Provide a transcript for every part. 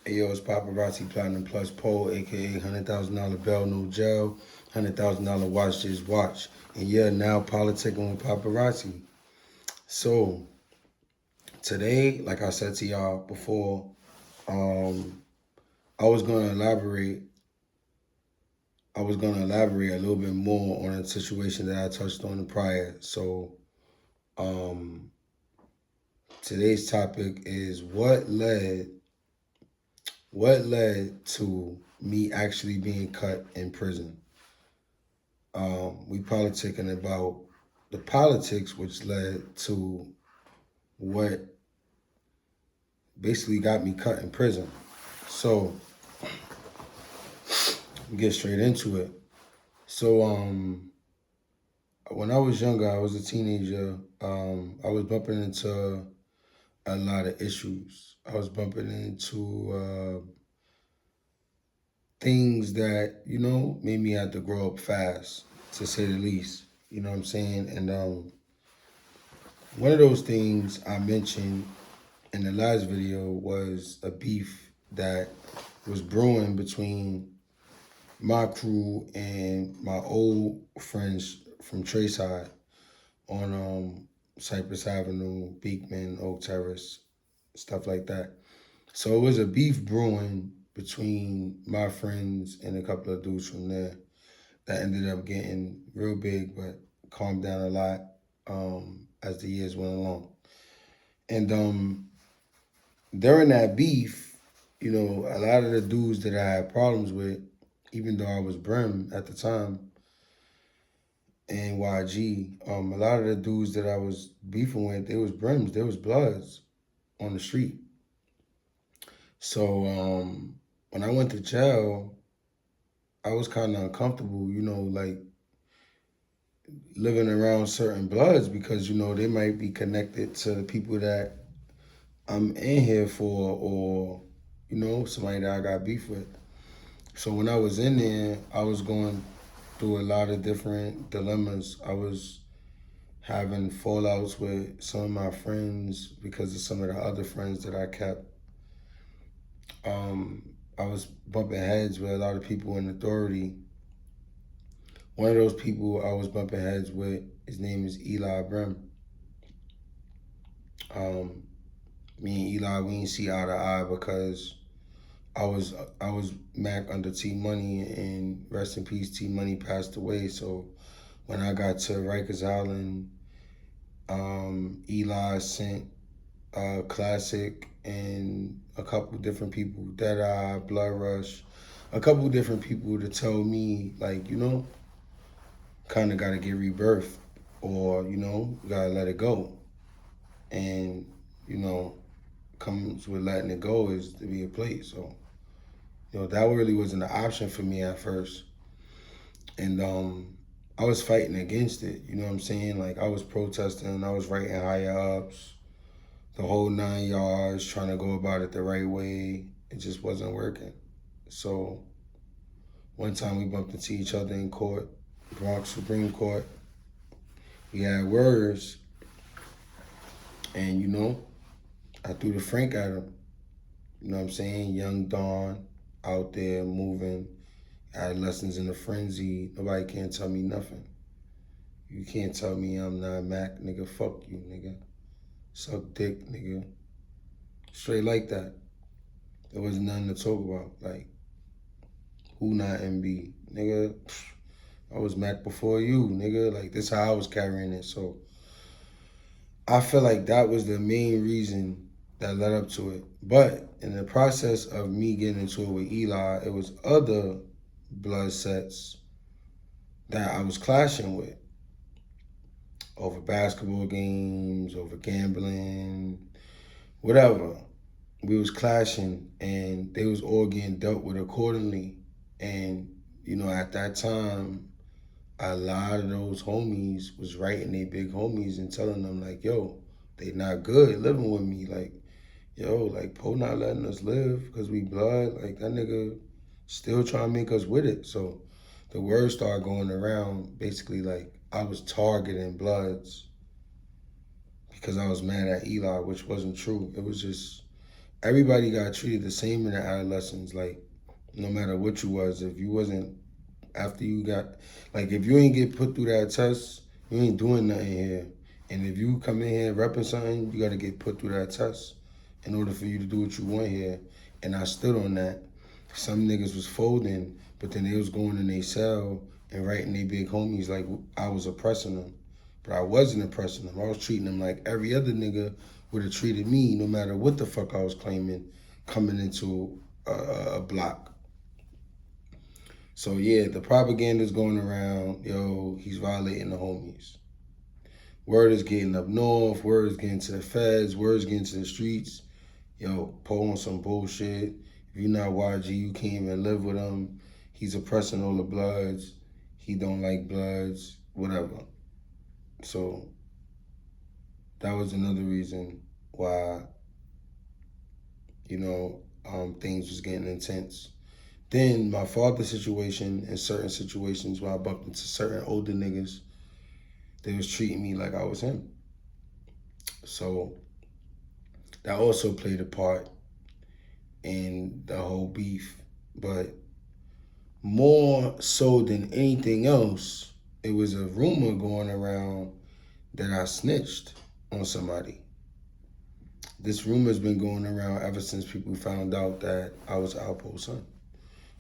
Hey, yo, it's Popperazzi Platinum Plus Pole, aka $100,000 Bell No Gel, $100,000 Watch This Watch. And yeah, now politicking with Paparazzi. So today, like I said to y'all before, um, I was gonna elaborate. I was gonna elaborate a little bit more on a situation that I touched on prior. So um, today's topic is what led to me actually being cut in prison. We politicking about the politics, which led to what basically got me cut in prison. So we get straight into it. So when I was younger, I was a teenager. I was bumping into a lot of issues. I was bumping into things that made me have to grow up fast, to say the least. You know what I'm saying? And one of those things I mentioned in the last video was a beef that was brewing between my crew and my old friends from Trayside on Cypress Avenue, Beekman, Oak Terrace, stuff like that. So it was a beef brewing between my friends and a couple of dudes from there that ended up getting real big, but calmed down a lot as the years went along. And during that beef, a lot of the dudes that I had problems with, even though I was Brim at the time and YG, a lot of the dudes that I was beefing with, they was Brims, they was Bloods on the street. So when I went to jail, I was kind of uncomfortable, like living around certain Bloods because, they might be connected to the people that I'm in here for, or, somebody that I got beef with. So when I was in there, I was going through a lot of different dilemmas. I was having fallouts with some of my friends because of some of the other friends that I kept. I was bumping heads with a lot of people in authority. One of those people I was bumping heads with, his name is Eli Brim. Um, Me and Eli, we didn't see eye to eye because I was Mac under T Money, and rest in peace, T Money passed away. So when I got to Rikers Island, Eli sent Classic and a couple different people, Deadeye, Blood Rush, a couple different people to tell me, like, kind of got to get rebirthed, or, got to let it go. And, comes with letting it go is to be a plate. So, that really wasn't an option for me at first. And I was fighting against it, you know what I'm saying? Like, I was protesting, I was writing higher ups, the whole 9 yards, trying to go about it the right way. It just wasn't working. So one time we bumped into each other in court, Bronx Supreme Court. We had words, and I threw the Frank at him. You know what I'm saying? Young Dawn out there moving, adolescents in a frenzy. Nobody can't tell me nothing. You can't tell me I'm not Mac, nigga. Fuck you, nigga. Suck dick, nigga. Straight like that. There was nothing to talk about. Like, who not MB? Nigga, I was Mac before you, nigga. Like, this how I was carrying it. So I feel like that was the main reason that led up to it. But in the process of me getting into it with Eli, it was other blood sets that I was clashing with over basketball games, over gambling, whatever. We was clashing, and they was all getting dealt with accordingly. And, at that time, a lot of those homies was writing they big homies and telling them, like, yo, they not good living with me. Like, yo, like, Poe not letting us live because we blood. Like, that nigga still trying to make us with it. So the word started going around, basically, like, I was targeting Bloods because I was mad at Eli, which wasn't true. It was just everybody got treated the same in the adolescence. Like, no matter what you was, if you wasn't, after you got, like, if you ain't get put through that test, you ain't doing nothing here. And if you come in here repping something, you got to get put through that test in order for you to do what you want here. And I stood on that. Some niggas was folding, but then they was going in their cell and writing their big homies like I was oppressing them. But I wasn't oppressing them. I was treating them like every other nigga would have treated me, no matter what the fuck I was claiming coming into a block. So yeah, the propaganda's going around, yo, he's violating the homies. Word is getting up north, word is getting to the feds, word is getting to the streets. Yo, Poe on some bullshit. If you're not YG, you can't even live with him. He's oppressing all the Bloods. He don't like Bloods, whatever. So that was another reason why, things was getting intense. Then my father's situation and certain situations where I bumped into certain older niggas, they was treating me like I was him. So that also played a part in the whole beef. But more so than anything else, it was a rumor going around that I snitched on somebody. This rumor's been going around ever since people found out that I was Alpo's son.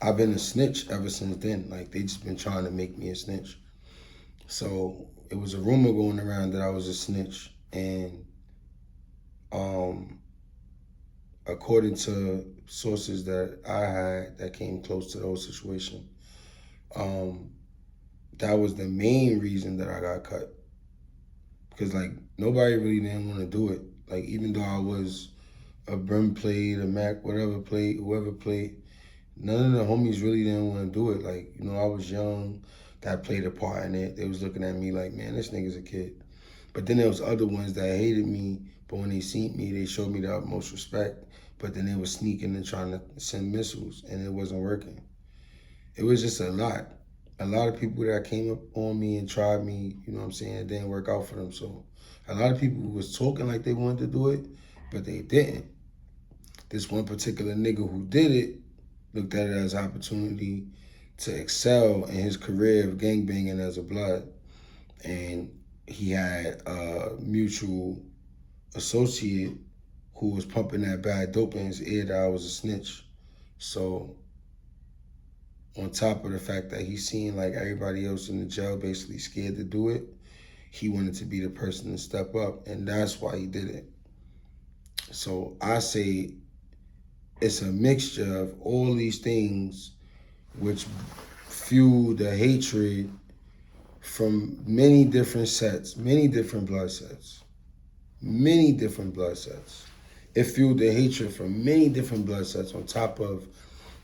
I've been a snitch ever since then. Like, they just been trying to make me a snitch. So it was a rumor going around that I was a snitch, and according to sources that I had that came close to the whole situation, that was the main reason that I got cut. Because, like, nobody really didn't want to do it. Like, even though I was a Brim played, a Mac, whatever played, whoever played, none of the homies really didn't want to do it. Like, I was young, that played a part in it. They was looking at me like, man, this nigga's a kid. But then there was other ones that hated me, but when they seen me, they showed me the utmost respect. But then they were sneaking and trying to send missiles, and it wasn't working. It was just a lot. A lot of people that came up on me and tried me, you know what I'm saying, it didn't work out for them. So a lot of people was talking like they wanted to do it, but they didn't. This one particular nigga who did it looked at it as an opportunity to excel in his career of gangbanging as a Blood. And he had a mutual associate who was pumping that bad dope in his ear that I was a snitch. So on top of the fact that he's seeing like everybody else in the jail basically scared to do it, he wanted to be the person to step up, and that's why he did it. So I say it's a mixture of all these things which fuel the hatred from many different sets, many different blood sets, many different blood sets. It fueled the hatred from many different blood sets on top of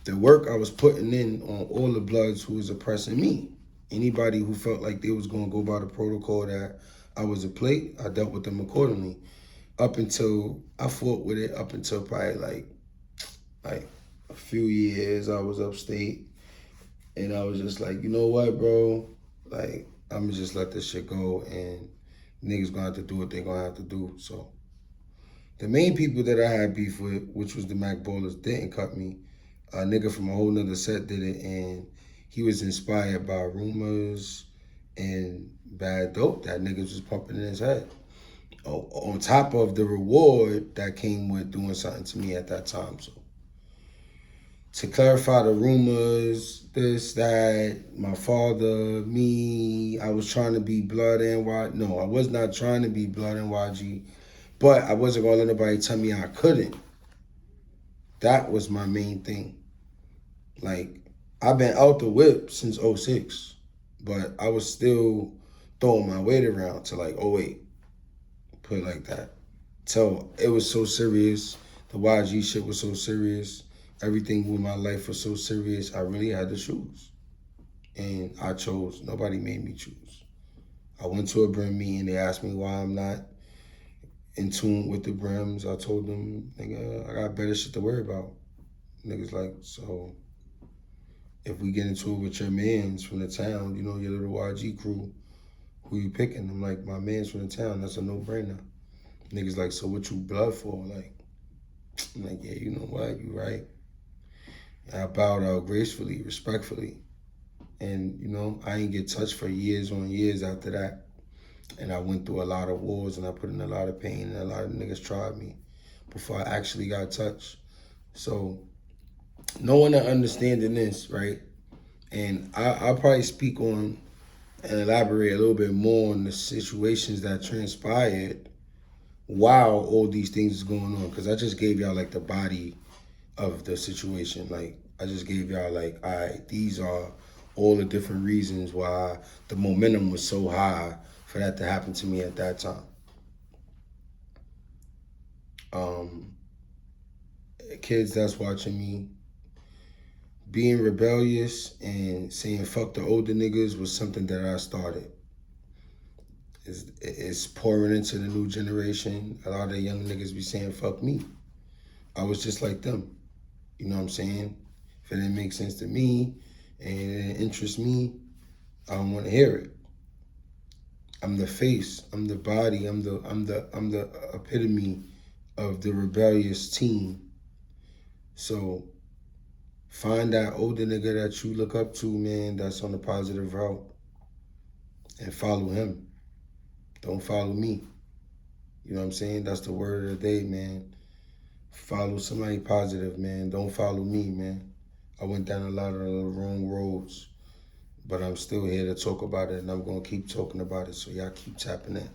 the work I was putting in on all the Bloods who was oppressing me. Anybody who felt like they was going to go by the protocol that I was a plate, I dealt with them accordingly. Up until, I fought with it up until probably like a few years I was upstate. And I was just like, you know what, bro? Like, I'm going to just let this shit go, and niggas going to have to do what they going to have to do. So the main people that I had beef with, which was the Mac Ballers, didn't cut me. A nigga from a whole nother set did it, and he was inspired by rumors and bad dope that niggas was pumping in his head. On top of the reward that came with doing something to me at that time. So to clarify the rumors, this, that, my father, me, I was trying to be Blood and YG. No, I was not trying to be Blood and YG, but I wasn't going to let nobody tell me I couldn't. That was my main thing. Like, I've been out the whip since 06, but I was still throwing my weight around to like 08, put it like that. So it was so serious. The YG shit was so serious. Everything with my life was so serious. I really had to choose. And I chose. Nobody made me choose. I went to a Brim meeting. They asked me why I'm not in tune with the Brims. I told them, nigga, I got better shit to worry about. Niggas like, so if we get into it with your mans from the town, your little YG crew, who you picking? I'm like, my mans from the town, that's a no-brainer. Niggas like, so what you Blood for? Like, I'm like, yeah, you know what? You right. And I bowed out gracefully, respectfully. And, you know, I ain't get touched for years on years after that. And I went through a lot of wars and I put in a lot of pain and a lot of niggas tried me before I actually got touched. So no one understanding this, right? And I'll probably speak on and elaborate a little bit more on the situations that transpired while all these things is going on. Because I just gave y'all like the body of the situation. Like I just gave y'all like, all right, these are all the different reasons why the momentum was so high for that to happen to me at that time. Um, Kids that's watching me, being rebellious and saying fuck the older niggas was something that I started. It's pouring into the new generation. A lot of the young niggas be saying fuck me. I was just like them. You know what I'm saying? If it didn't make sense to me and it didn't interest me, I don't want to hear it. I'm the face. I'm the body. I'm the epitome of the rebellious teen. So find that older nigga that you look up to, man, that's on the positive route, and follow him. Don't follow me. You know what I'm saying? That's the word of the day, man. Follow somebody positive, man. Don't follow me, man. I went down a lot of the wrong roads, but I'm still here to talk about it, and I'm going to keep talking about it, so y'all keep tapping in.